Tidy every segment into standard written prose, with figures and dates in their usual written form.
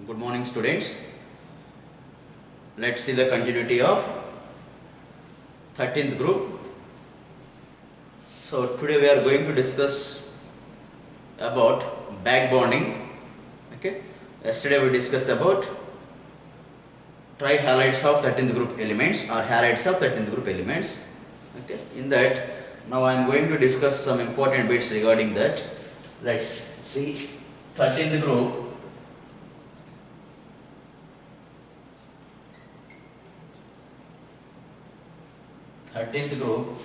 Good morning, students. Let's see the continuity of 13th group. So today we are going to discuss about back bonding. Okay. Yesterday we discussed about tri-halides of 13th group elements or halides of 13th group elements. Okay. In that, now I am going to discuss some important bits regarding that. Let's see 13th group. Thirteenth group.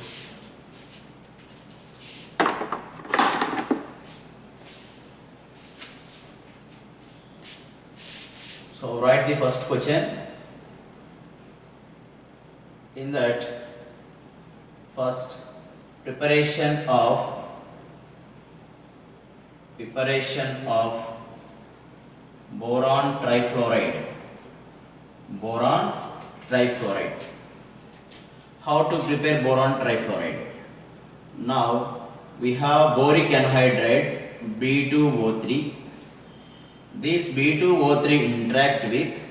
So write the first question. In that, first preparation of boron trifluoride. Boron trifluoride. How to prepare boron trifluoride? Now we have boric anhydride B2O3. This B2O3 interact with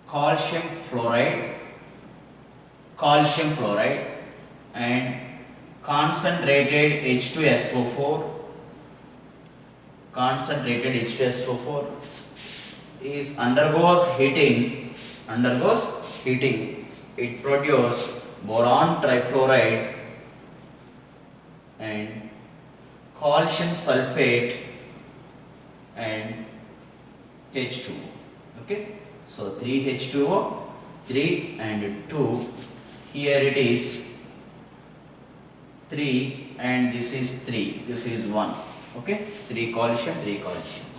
calcium fluoride and concentrated H2SO4. Is undergoes heating, it produces boron trifluoride and calcium sulfate and H2. Okay, so 3H2O, 3 and 2. Here it is 3 and this is 3. This is 1. Okay, 3 calcium.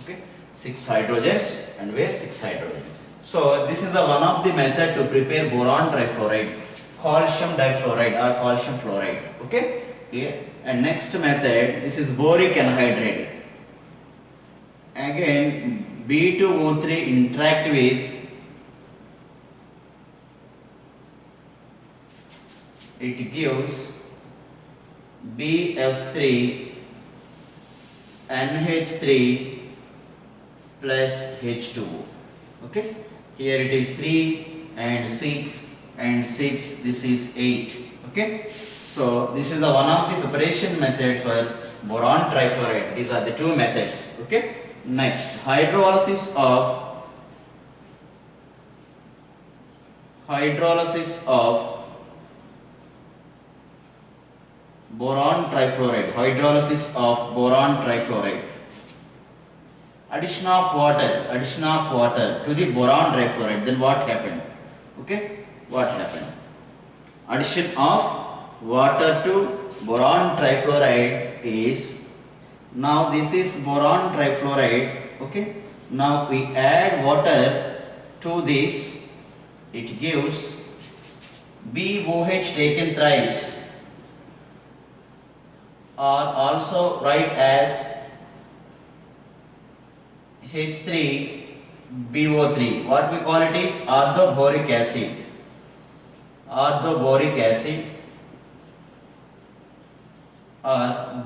Okay. 6 hydrogens and where 6 hydrogen. So this is the one of the method to prepare boron trifluoride, calcium difluoride or calcium fluoride. Okay, clear? And next method, this is boric anhydride. Again B2O3 interact with it gives BF3 NH3 plus H2O. Okay, here it is 3 and 6 and 6, this is 8. Okay, so this is the one of the preparation method for boron trifluoride. These are the two methods. Okay, next hydrolysis of boron trifluoride. Addition of water to the boron trifluoride. Then what happened? Okay, what happened? Addition of water to boron trifluoride is, now this is boron trifluoride. Okay, now we add water to this, it gives BOH taken thrice, or also write as H3BO3. What we call it is orthoboric acid. Or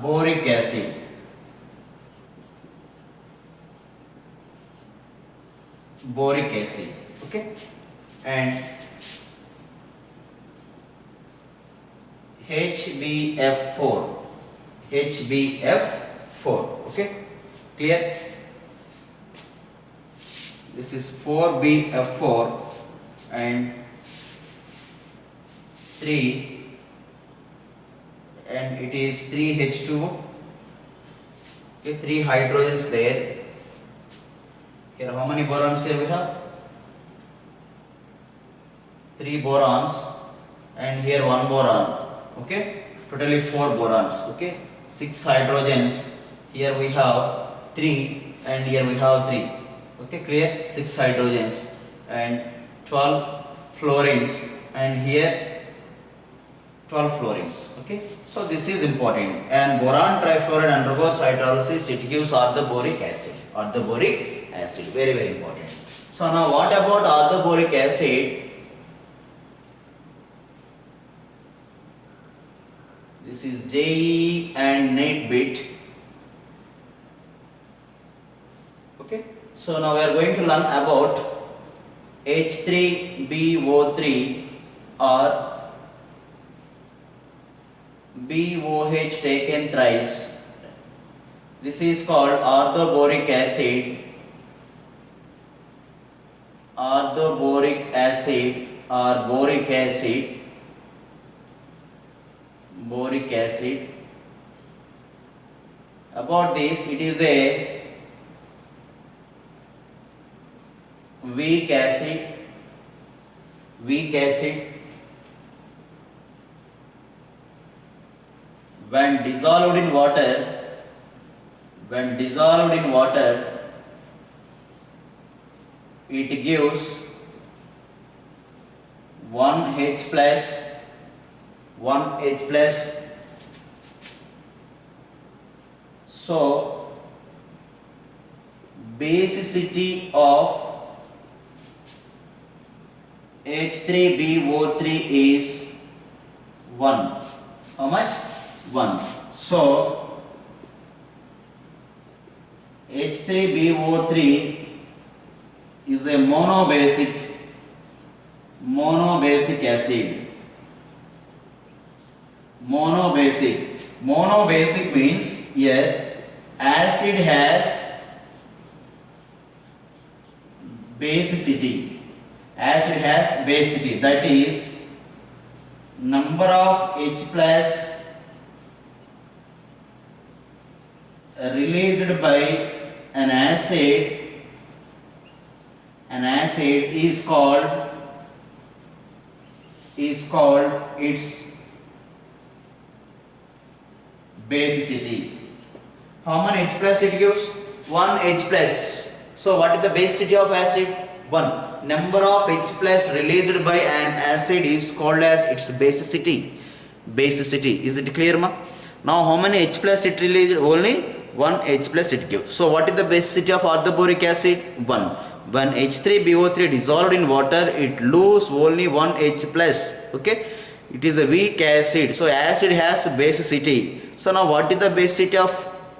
boric acid. Boric acid. Okay, and HBF4. Okay, clear? This is 4BF4 and 3 and it is 3H2O. Okay, 3 hydrogens there. Here how many borons here we have? 3 borons and here 1 boron. Okay, totally 4 borons. Okay, 6 hydrogens. Here we have 3 and here we have 3. Okay, clear? 6 hydrogens and 12 fluorines and here 12 fluorines. Okay, so this is important. And boron trifluoride undergoes hydrolysis, it gives orthoboric acid. Very, very important. So now what about orthoboric acid? This is JEE and NET bit. So now we are going to learn about H3BO3 or BOH taken thrice. This is called orthoboric acid. Orthoboric acid or boric acid. Boric acid. About this, it is a weak acid. Weak acid. When dissolved in water, it gives 1H plus, 1H plus. So basicity of H3BO3 is 1. How much? 1. So H3BO3 is a monobasic acid. Monobasic means here acid has basicity. Acid has basicity, that is number of H plus released by an acid is called its basicity. How many H plus it gives? 1 H plus. So what is the basicity of acid? 1. Number of H plus released by an acid is called as its basicity. Is it clear, ma? Now how many H plus it released? Only 1 H plus it gives. So what is the basicity of orthoboric acid? 1. When H3BO3 dissolved in water, it loses only 1 H plus. Okay, it is a weak acid. So acid has basicity. So now what is the basicity of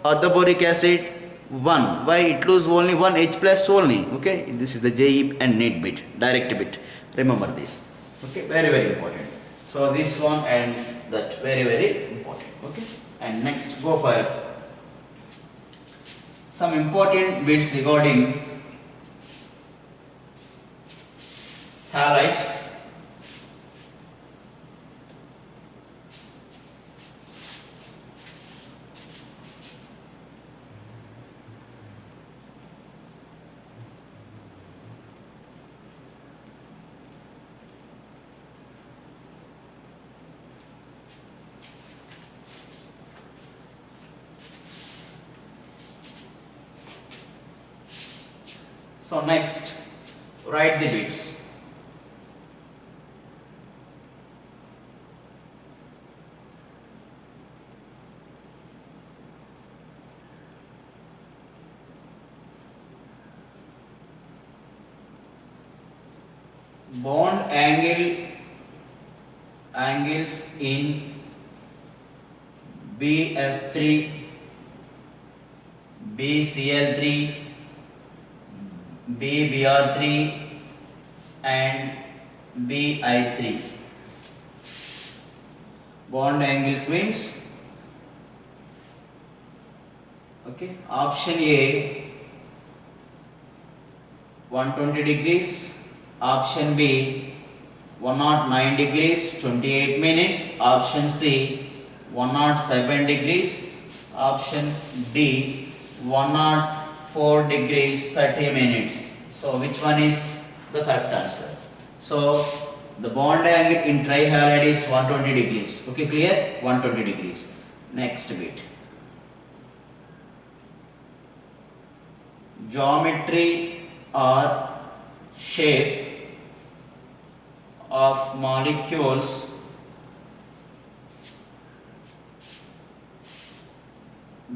orthoboric acid? 1. Why it loses only 1 H plus only? Okay, this is the JE and NEET bit, direct bit. Remember this. Okay, very important. So this one and that very important. Okay, and next go for some important bits regarding halides. So next, write the bits. Bond angles in BF3, BCl3, BBr3 and BI3. Bond angles means, okay, option A 120 degrees, option B 109 degrees 28 minutes, option C 107 degrees, option D 104 degrees 30 minutes. So which one is the correct answer? So the bond angle in trihalide is 120 degrees. Okay, clear? 120 degrees. Next bit. Geometry or shape of molecules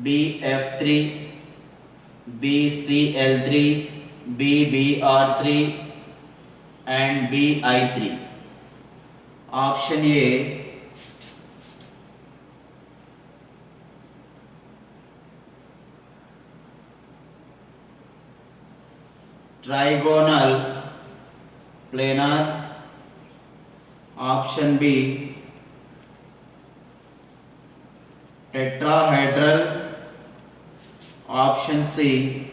BF3, BCl3, BBr3 and BI3. Option A trigonal planar, option B tetrahedral, option C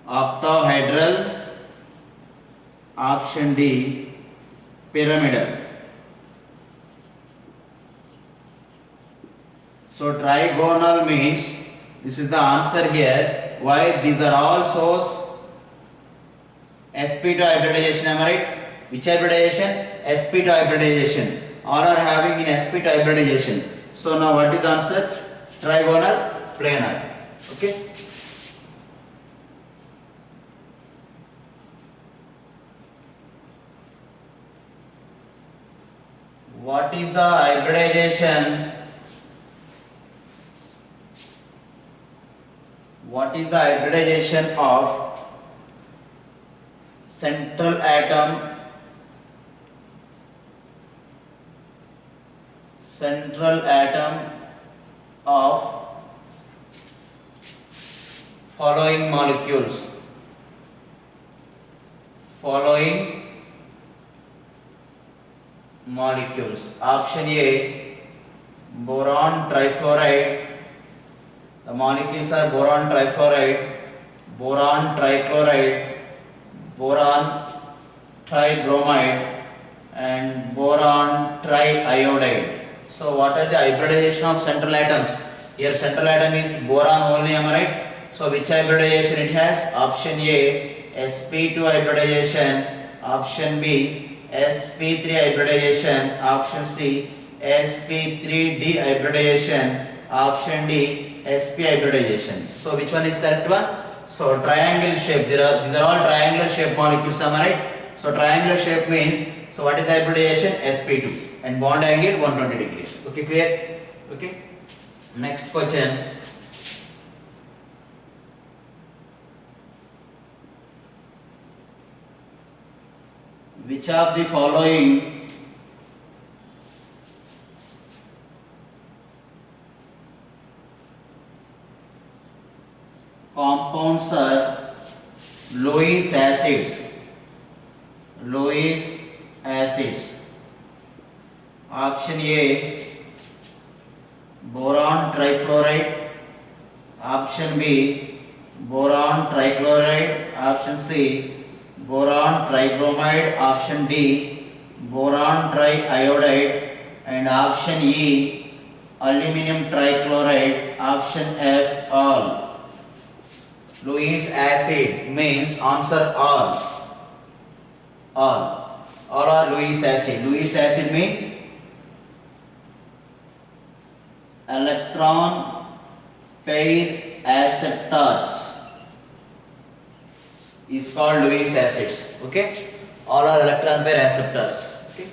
octahedral, option D pyramidal. So trigonal means, this is the answer here. Why? These are all source sp2 hybridization, am I right? Which hybridization? sp2 hybridization. All are having in sp2 hybridization. So now what is the answer? Trigonal planar. Okay. What is the hybridization? What is the hybridization of central atom of following molecules? Option A boron trifluoride. The molecules are boron trifluoride, boron trichloride, boron tribromide and boron triiodide. So what are the hybridization of central atoms? Here central atom is boron only, am I right? So which hybridization it has? Option A sp2 hybridization, option B sp3 hybridization, option C sp3d hybridization, option D sp hybridization. So which one is correct one? So triangle shape, these are all triangular shape molecules, am I right? So triangular shape means, so what is the hybridization? sp2 and bond angle 120 degrees. Okay, clear? Okay. Next question. Which of the following compounds are Lewis acids? Option A boron trifluoride, option B boron trichloride, option C boron tribromide, option D boron triiodide and option E aluminum trichloride, option F all. Lewis acid means answer all are Lewis acid. Lewis acid means electron pair acceptors is called Lewis acids. Okay, all are electron pair acceptors. Okay.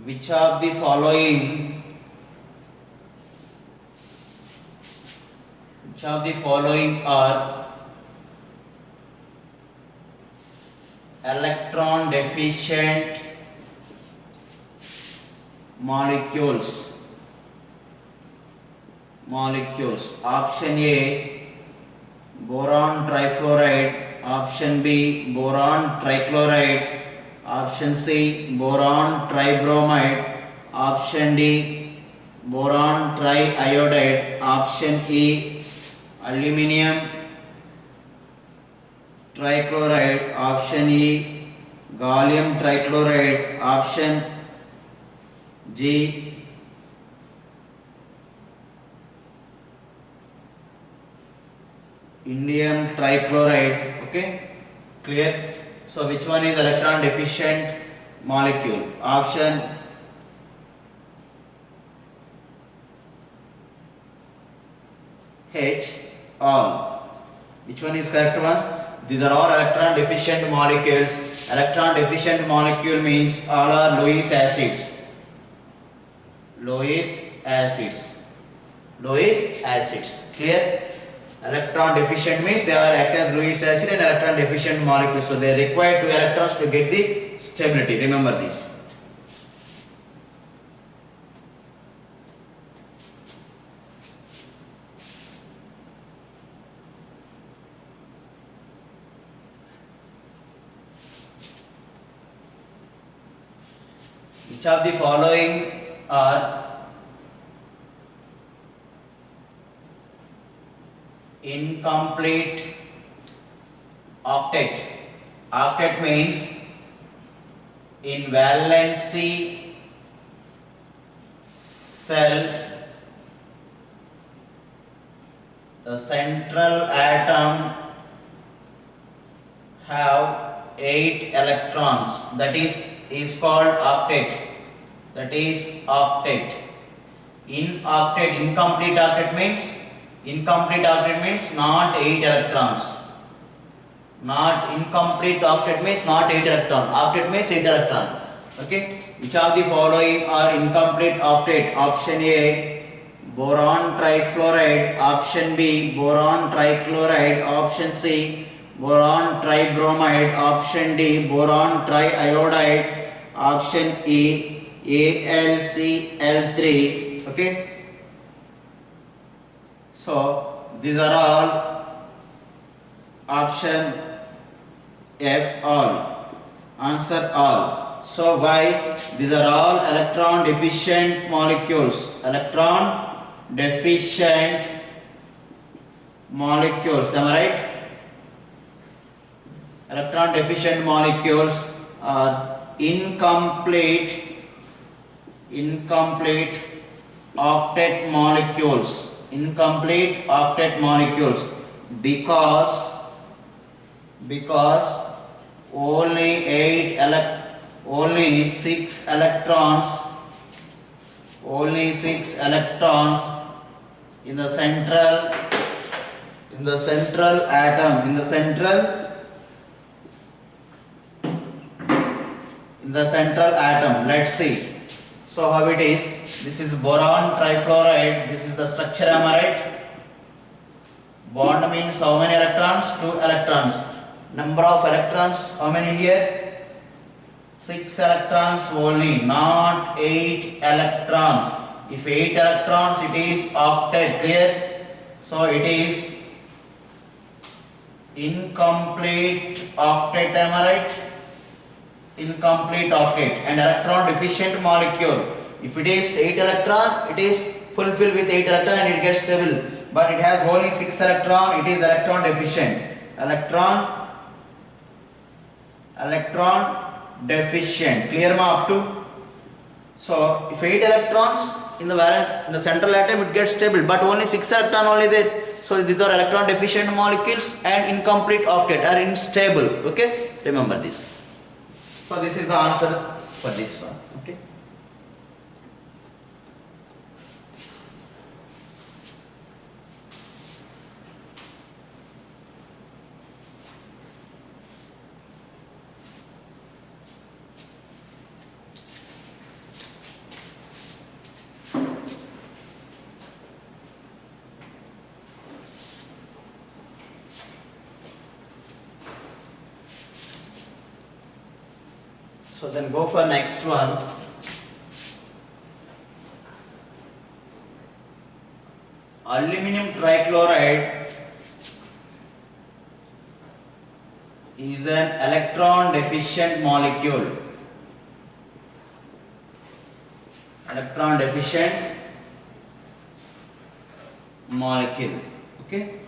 Which of the following are electron deficient molecules? Option A boron trifluoride, option B boron trichloride, option C boron tribromide, option D boron triiodide, option E aluminum trichloride, option E gallium trichloride, option G indium trichloride. Okay, clear? So which one is electron deficient molecule? Option H all. Which one is correct one? These are all electron deficient molecules. Electron deficient molecule means all are Lewis acids. Lewis acids. Lewis acids. Clear? Electron deficient means they are act as Lewis acid and electron deficient molecules. So they require 2 electrons to get the stability. Remember this. Which of the following are incomplete octet? Octet means in valency cell the central atom have 8 electrons, that is called octet. That is octet. Incomplete octet means not 8 electrons. Not incomplete octet means not 8 electron. Octet means 8 electron. Okay. Which of the following are incomplete octet? Option A, boron trifluoride. Option B, boron trichloride. Option C, boron tribromide. Option D, boron triiodide. Option E, AlCl3. Okay. So these are all option F, all. Answer all. So why? These are all electron deficient molecules. Electron deficient molecules. Am I right? Electron deficient molecules are incomplete octet molecules. Incomplete octet molecules because only 6 electrons in the central atom, in the central atom. Let's see. So how it is? This is boron trifluoride. This is the structure. Am I right? Bond means how many electrons? 2 electrons. Number of electrons, how many here? 6 electrons only, not 8 electrons. If 8 electrons, it is octet. Clear? So it is incomplete octet. Am I right? Incomplete octet. And electron deficient molecule. If it is 8 electron, it is fulfilled with 8 electron and it gets stable. But it has only 6 electron, it is electron deficient. Electron deficient. Clear ma up to? So if 8 electrons in the central atom, it gets stable, but only 6 electron only there. So these are electron deficient molecules, and incomplete octet are unstable. Okay, remember this. So this is the answer for this one. Okay. So then go for next one. Aluminum trichloride is an electron deficient molecule. Electron deficient molecule. Okay,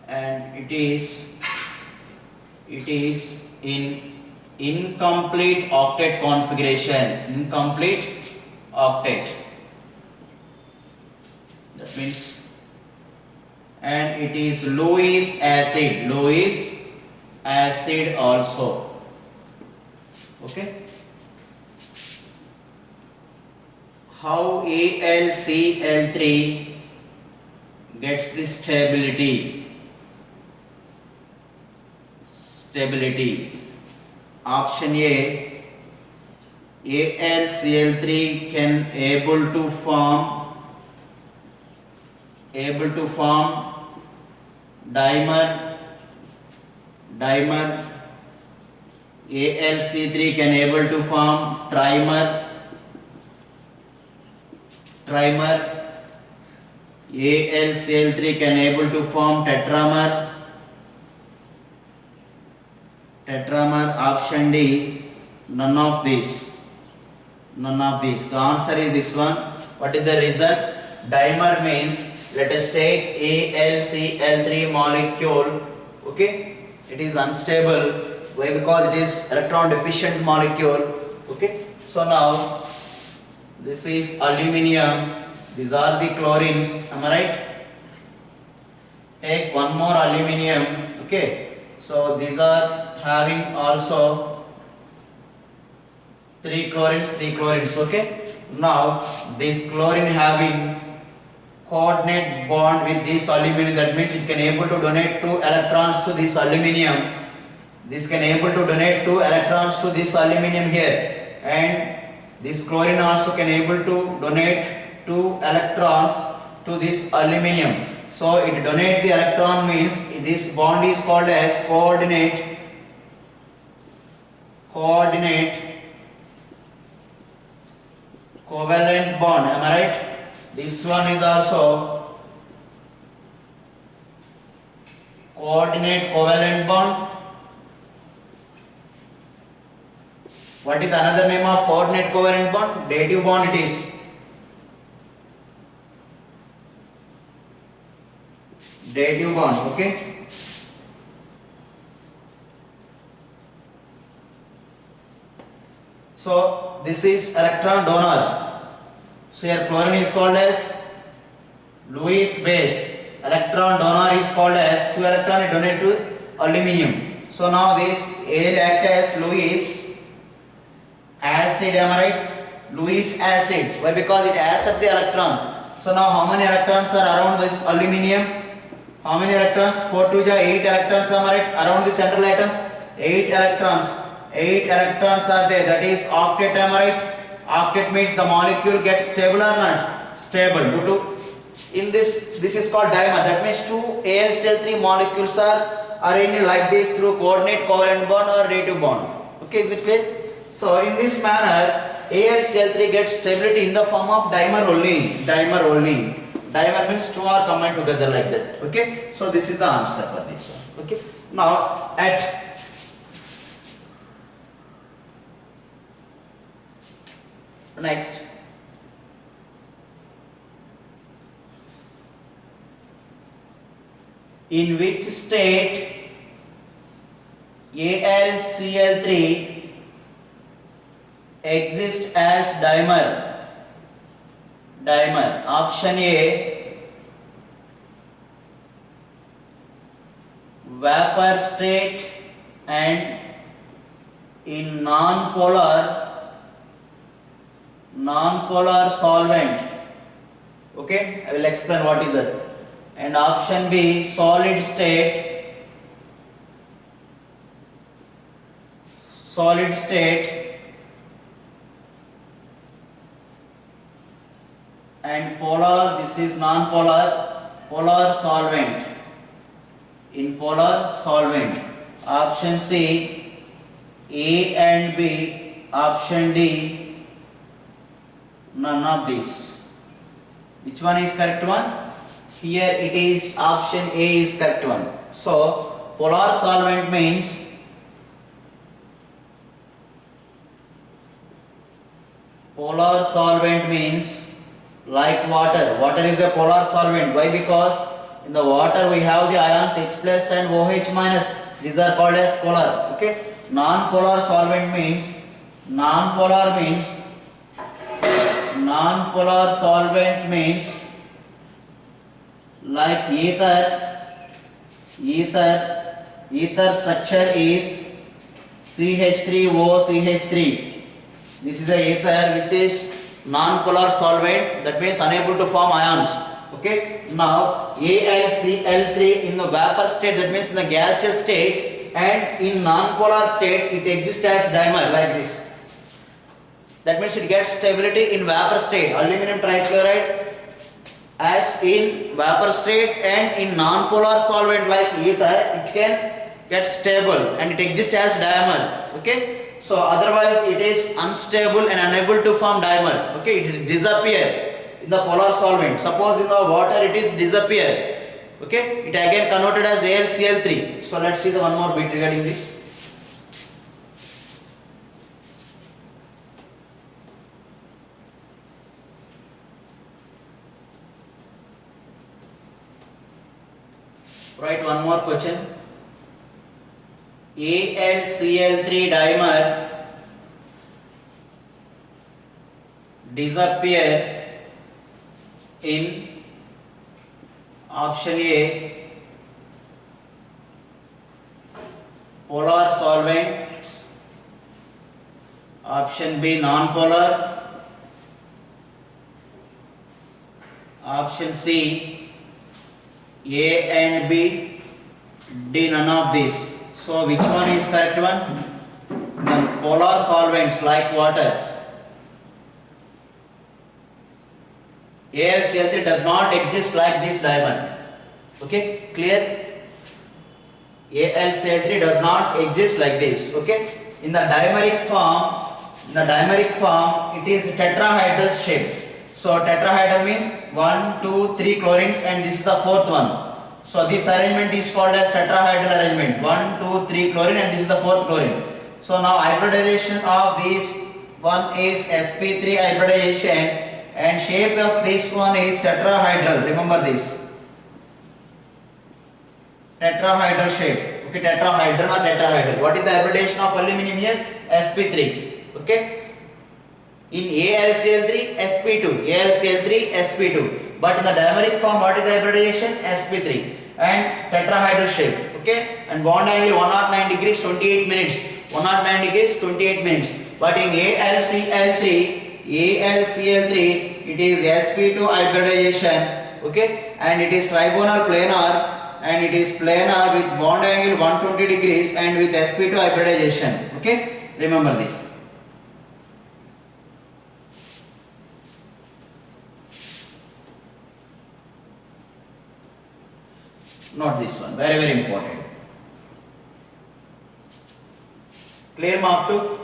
and it is in incomplete octet configuration. Incomplete octet. That means, and it is Lewis acid. Lewis acid also. Okay. How AlCl3 gets the stability? Option A, AlCl3 can able to form dimer. AlC3 can able to form trimer. AlCl3 can able to form tetramer. Option D, none of these. The answer is this one. What is the reason? Dimer means, let us take AlCl3 molecule. Okay, it is unstable. Why? Because it is electron deficient molecule. Okay, so now this is aluminium. These are the chlorines. Am I right? Take one more aluminium. Okay, so these are having also three chlorines. Okay, now this chlorine having coordinate bond with this aluminium, that means it can able to donate 2 electrons to this aluminium. This can able to donate 2 electrons to this aluminium here, and this chlorine also can able to donate 2 electrons to this aluminium. So it donate the electron means this bond is called as coordinate covalent bond. Am I right? This one is also coordinate covalent bond. What is another name of coordinate covalent bond? Dative bond it is. Dative bond. Okay. So this is electron donor. So here chlorine is called as Lewis base. Electron donor is called as 2 electron donate to aluminium. So now this A act as Lewis acid. Am I right? Lewis acid. Why? Because it accepts the electron. So now how many electrons are around this aluminium? How many electrons? 4 to 8 electrons. Am I right? Around the central atom, 8 electrons. 8 electrons are there. That is octet. Am I right? Octet means the molecule gets stable or not? Stable. Due to in this is called dimer. That means 2 AlCl3 molecules are arranged like this through coordinate covalent bond or dative bond. Okay, is it clear? So in this manner, AlCl3 gets stability in the form of dimer only. Dimer means 2 are combined together like that. Okay, so this is the answer for this one. Okay, now at next, in which state AlCl3 exists as dimer? Option A, vapor state and in non-polar solvent. Okay, I will explain what is that. And option B, solid state and polar, this is non-polar, polar solvent. In polar solvent. Option C, A and B. Option D, none of these. Which one is correct one? Here it is option A is correct one. So polar solvent means like water. Water is a polar solvent. Why? Because in the water we have the ions H plus and OH minus. These are called as polar. Okay. Non-polar solvent means like ether structure is CH3O CH3. This is a ether which is non-polar solvent, that means unable to form ions. Okay. Now AlCl3 in the vapor state, that means in the gaseous state, and in non-polar state it exists as dimer like this. That means it gets stability in vapor state. Aluminum trichloride as in vapor state and in non-polar solvent like ether, it can get stable and it exists as dimer. Okay, so otherwise it is unstable and unable to form dimer. Okay, it disappear in the polar solvent. Suppose in the water it is disappear. Okay, it again converted as AlCl3. So let's see the one more bit regarding this. Write one more question. AlCl3 dimer disappear in option A polar solvent, option B non-polar, option C A and B, D none of these. So which one is correct one? The polar solvents like water. AlCl3 does not exist like this dimer. Okay, clear? AlCl3 does not exist like this. Okay, in the dimeric form, it is tetrahedral shape. So tetrahedral means 1, 2, 3 chlorines and this is the fourth one. So this arrangement is called as tetrahedral arrangement. 1, 2, 3 chlorine and this is the fourth chlorine. So now hybridization of this one is sp3 hybridization and shape of this one is tetrahedral. Remember this. Tetrahedral shape. Okay, tetrahedral or tetrahedral. What is the hybridization of aluminum here? sp3. Okay. In AlCl3, sp2, AlCl3, sp2. But in the dimeric form, what is the hybridization? sp3 and tetrahedral shape. Okay, and bond angle 109 degrees 28 minutes. 109 degrees 28 minutes. But in AlCl3, it is sp2 hybridization. Okay, and it is trigonal planar and it is planar with bond angle 120 degrees and with sp2 hybridization. Okay, remember this. Not this one, very very important. Clear mark 2?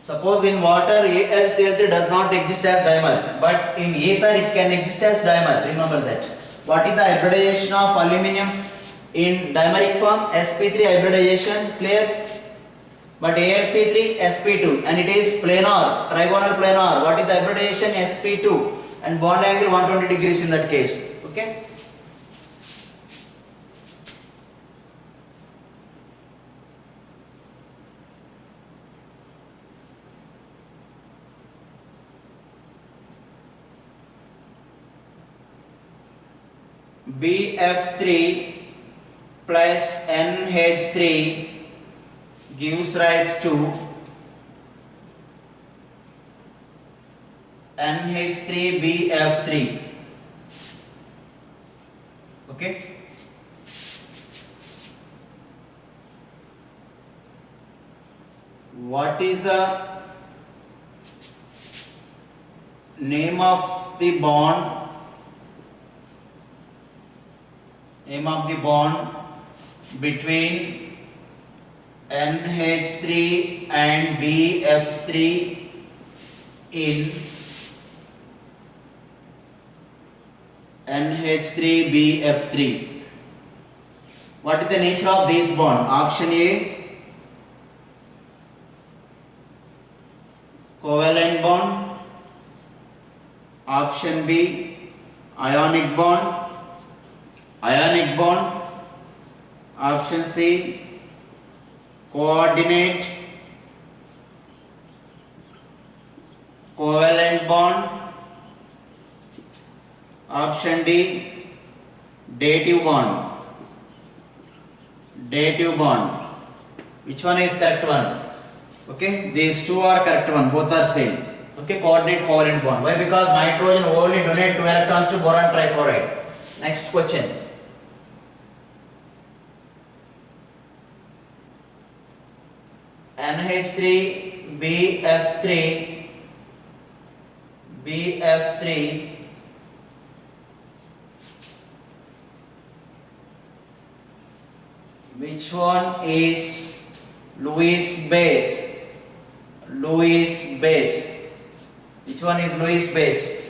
Suppose in water AlCl3 does not exist as dimer, but in ether it can exist as dimer. Remember that. What is the hybridization of aluminum in dimeric form? sp3 hybridization. Clear? But AlC3 sp2 and it is planar, trigonal planar. What is the hybridization? sp2 and bond angle 120 degrees in that case. Okay. BF3 plus NH3 gives rise to NH3BF3. Okay. What is the name of the bond? Name of the bond between NH3 and BF3 in NH3BF3. What is the nature of this bond? Option A, covalent bond. Option B, ionic bond. Ionic bond. Option C, coordinate. Covalent bond. Option D, dative bond. Dative bond. Which one is correct one? Okay, these two are correct one. Both are same. Okay, coordinate covalent bond. Why? Because nitrogen only donate 2 electrons to boron trifluoride. Next question. NH3 BF3 BF3 which one is Lewis base? Lewis base. Which one is Lewis base?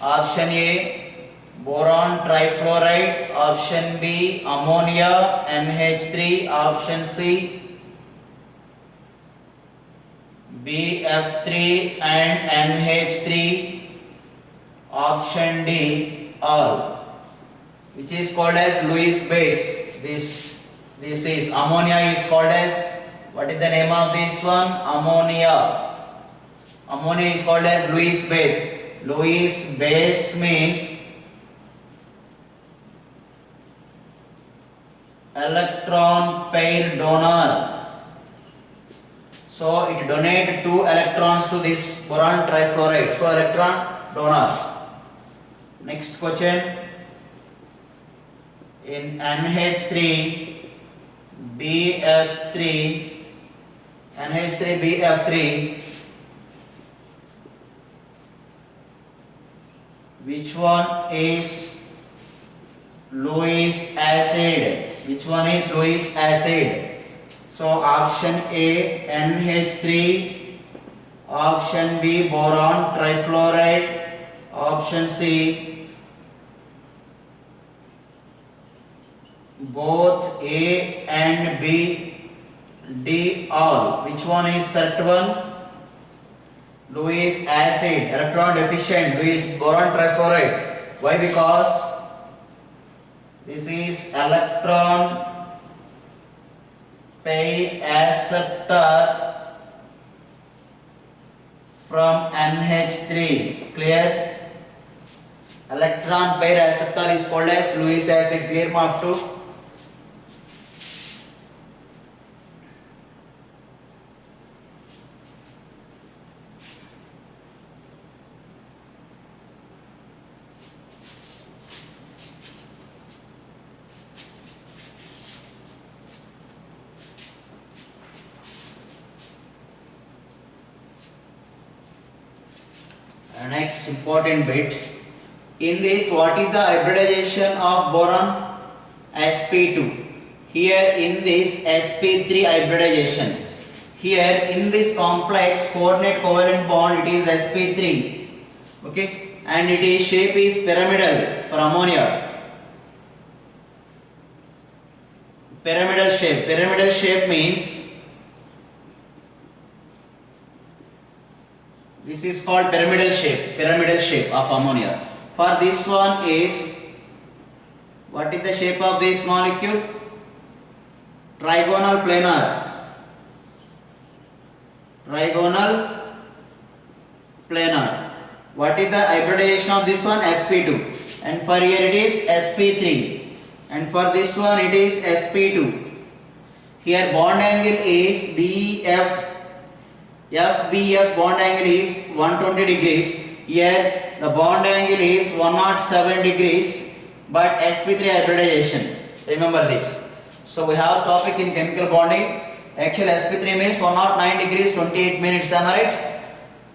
Option A, boron trifluoride. Option B, ammonia NH3. Option C, BF3 and NH3. Option D, all. Which is called as Lewis base. This is ammonia is called as, what is the name of this one? Ammonia. Ammonia is called as Lewis base. Lewis base means electron pair donor. So it donates 2 electrons to this boron trifluoride. So electron donor. Next question. In NH3 BF3, NH3 BF3, which one is Lewis acid? Which one is Lewis acid? So option A, NH3, option B, boron trifluoride, option C, both A and B, D all. Which one is correct one? Lewis acid, electron deficient, Lewis boron trifluoride. Why? Because this is electron pair acceptor from NH3. Clear? Electron pair acceptor is called as Lewis acid. Clear, mark 2. Next important bit. In this, what is the hybridization of boron? sp2. Here in this sp3 hybridization. Here in this complex coordinate covalent bond, it is sp3. Okay, and its shape is pyramidal for ammonia. Pyramidal shape. Pyramidal shape means this is called pyramidal shape of ammonia. For this one is, what is the shape of this molecule? Trigonal planar. Trigonal planar. What is the hybridization of this one? sp2. And for here it is sp3. And for this one it is sp2. Here bond angle is BF. FBF bond angle is 120 degrees. Here the bond angle is 107 degrees, but sp3 hybridization. Remember this. So we have topic in chemical bonding. Actual sp3 means 109 degrees 28 minutes. Am I right?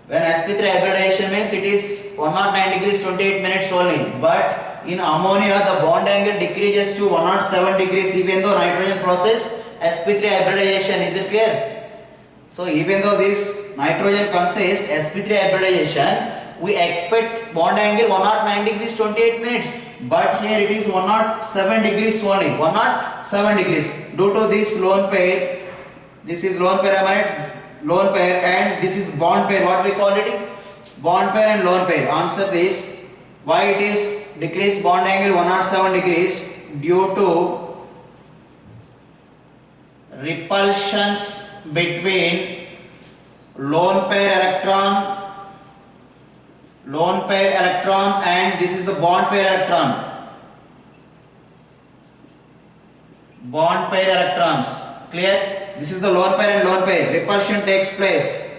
When sp3 hybridization means it is 109 degrees 28 minutes only. But in ammonia the bond angle decreases to 107 degrees even though nitrogen process sp3 hybridization. Is it clear? So even though this nitrogen consists sp3 hybridization, we expect bond angle 109 degrees 28 minutes, but here it is 107 degrees only. 107 degrees due to this lone pair. This is lone pair, am I right? Lone pair, and this is bond pair. What we call it? Bond pair and lone pair. Answer this. Why it is decreased bond angle 107 degrees? Due to repulsions between lone pair electron and this is the bond pair electron. Bond pair electrons. Clear? This is the lone pair and lone pair. Repulsion takes place.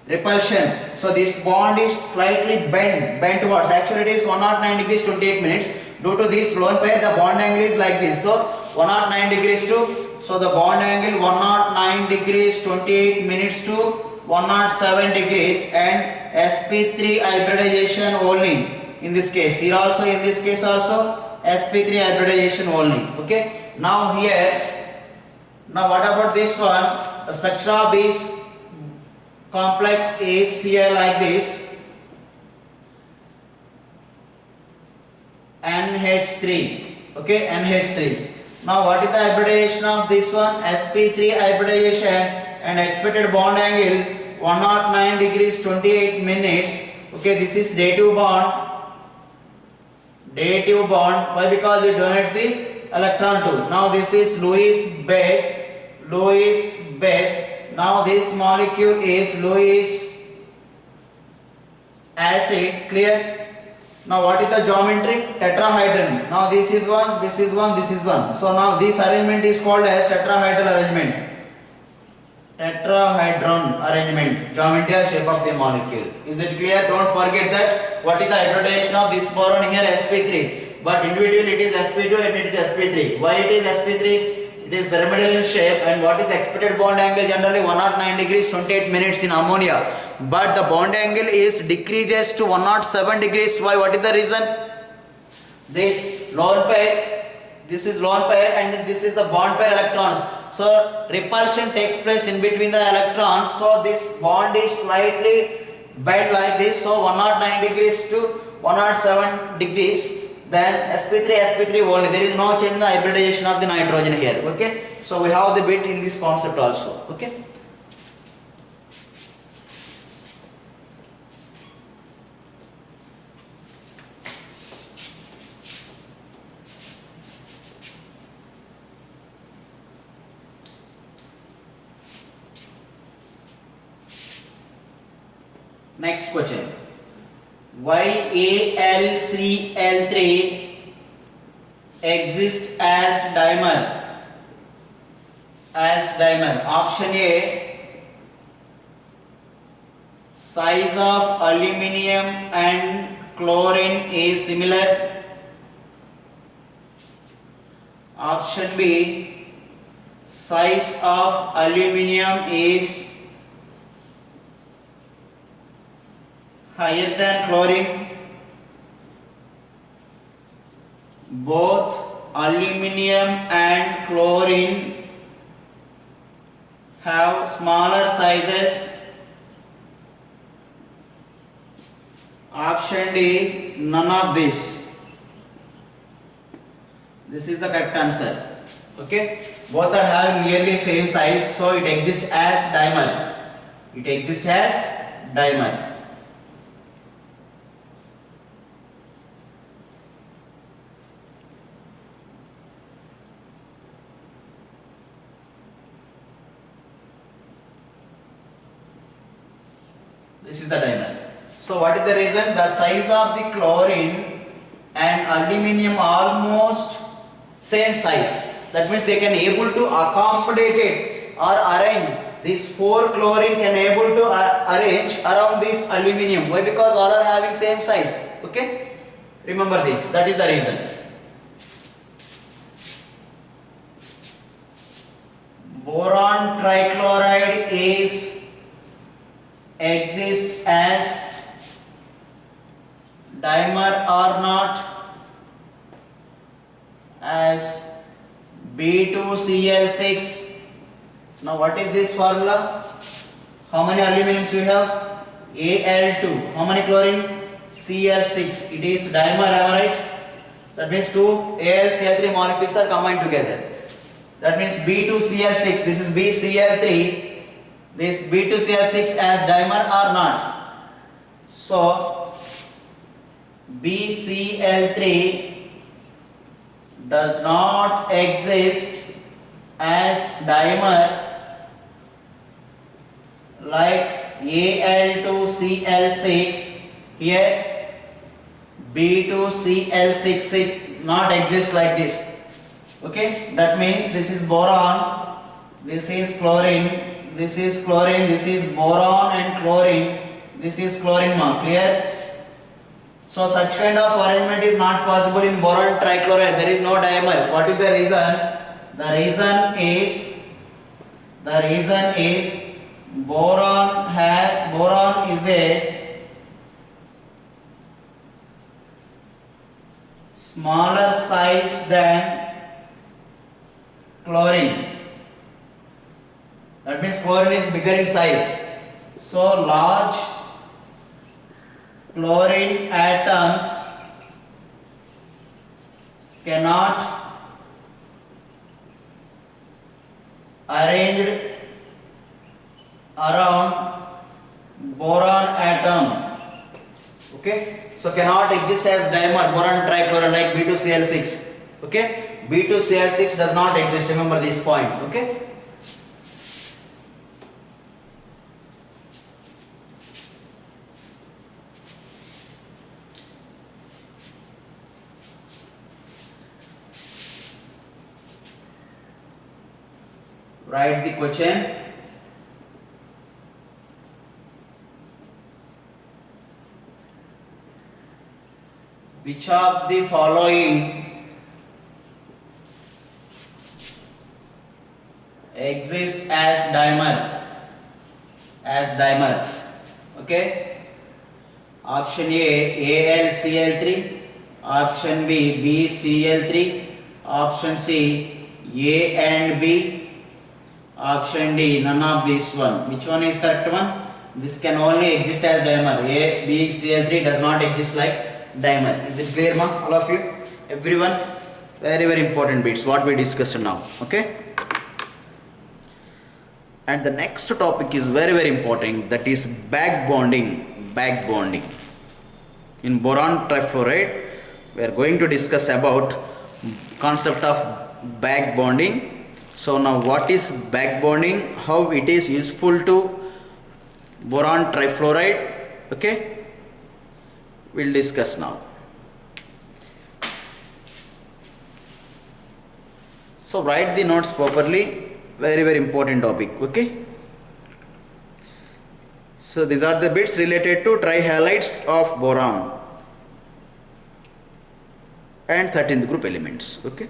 Repulsion. So this bond is slightly bent towards. Actually it is 109 degrees 28 minutes. Due to this lone pair, the bond angle is like this. So 109 degrees to So the bond angle 109 degrees 28 minutes to 107 degrees and sp3 hybridization only in this case. Here also, in this case also sp3 hybridization only. Okay. Now here, now what about this one? The structure of this complex is here like this. NH3. Okay, NH3. Now what is the hybridization of this one? sp3 hybridization and expected bond angle 109 degrees 28 minutes. Okay, this is dative bond. Dative bond. Why? Because it donates the electron to. Now this is Lewis base. Lewis base. Now this molecule is Lewis acid. Clear? Now what is the geometry? Tetrahedron. Now this is one, this is one, this is one. So now this arrangement is called as tetrahedral arrangement. Tetrahedron arrangement. Geometry or shape of the molecule. Is it clear? Don't forget that. What is the hybridization of this boron here? sp3. But individually it is sp2 and it is sp3. Why it is sp3? It is pyramidal in shape. And what is the expected bond angle? Generally 109 degrees 28 minutes in ammonia. But the bond angle is decreases to 107 degrees. Why? What is the reason? This lone pair, this is lone pair and this is the bond pair electrons. So repulsion takes place in between the electrons. So this bond is slightly bent like this. So 109 degrees to 107 degrees. Then sp3 only. There is no change in the hybridization of the nitrogen here. Okay. So we have the bit in this concept also. Okay. Next question. Why AlCl3 exists as dimer? As dimer. Option A, size of aluminium and chlorine is similar. Option B, size of aluminium is higher than chlorine. Both aluminium and chlorine have smaller sizes. Option D, none of this. This is the correct answer. Okay, both are having nearly same size, so it exists as dimer. It exists as dimer. This is the dimer. So what is the reason? The size of the chlorine and aluminium almost same size. That means they can able to accommodate it or arrange. This 4 chlorine can able to arrange around this aluminium. Why? Because all are having same size. Okay. Remember this. That is the reason. Boron trichloride exists as dimer or not? As B2Cl6. Now what is this formula? How many aluminiums you have? Al2. How many chlorine? Cl6. It is dimer, am I right? That means two AlCl3 molecules are combined together. That means B2Cl6. This is BCl3. This B2Cl6 as dimer or not? So BCl3 does not exist as dimer like Al2Cl6. Here B2Cl6 not exist like this. Okay, that means this is boron, this is chlorine, this is chlorine, this is boron and chlorine, this is chlorine. Clear? So such kind of arrangement is not possible in boron trichloride. There is no dimer. What is the reason? The reason is boron is a smaller size than chlorine. That means chlorine is bigger in size. So large chlorine atoms cannot arranged around boron atom. Okay, so cannot exist as dimer boron trichloride like B2Cl6. Okay, B2Cl6 does not exist. Remember these points. Okay. Write the question. Which of the following exists as dimer? Okay. Option A AlCl3, option B BCl3, option C A and B, option D none of this one. Which one is correct one? This can only exist as dimer. BCl3 does not exist like dimer. Is it clear, ma? All of you? Everyone? Very important bits what we discussed now. Okay. And the next topic is very important, that is back bonding. In boron trifluoride we are going to discuss about concept of back bonding. So now what is back bonding, how it is useful to boron trifluoride, okay, we'll discuss now. So write the notes properly, very important topic, okay. So these are the bits related to trihalides of boron and 13th group elements, okay.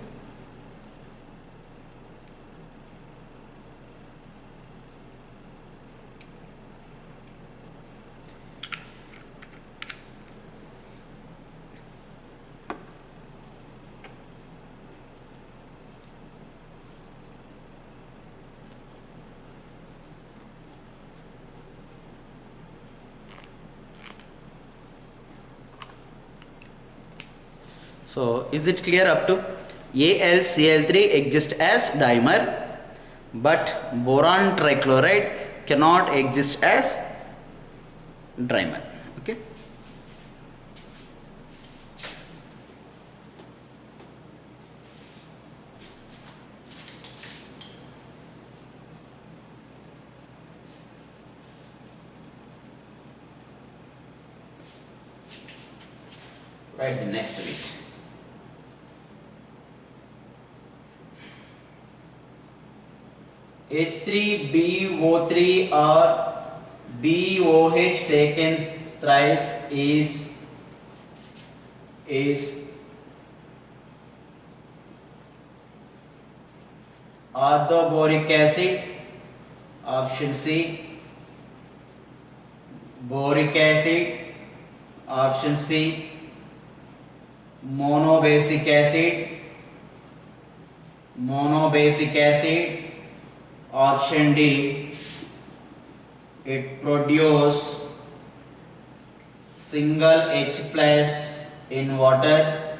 So is it clear up to AlCl3 exists as dimer, but boron trichloride cannot exist as dimer, okay. Write the next bit. H3BO3 or BOH taken thrice is orthoboric acid, option C, boric acid, option C, monobasic acid, option D, it produces single H plus in water,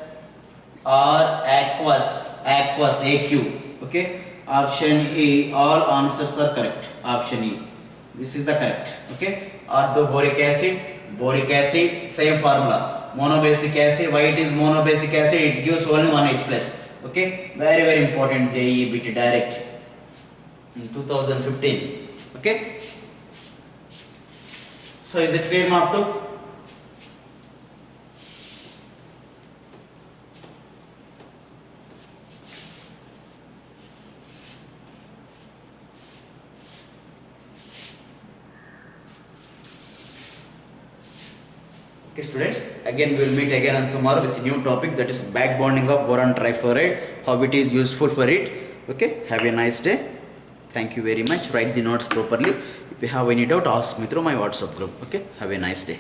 or aqueous AQ, okay. Option E, all answers are correct. Option E, this is the correct, okay. Orthoboric acid, boric acid, same formula. Monobasic acid, why it is monobasic acid? It gives only one H plus, okay. Very important JEE bit direct in 2015, okay. So is it clear up to? Okay students, again we will meet again on tomorrow with a new topic, that is back bonding of boron trifluoride, how it is useful for it, Okay, have a nice day. Thank you very much. Write the notes properly. If you have any doubt, ask me through my WhatsApp group. Okay, have a nice day.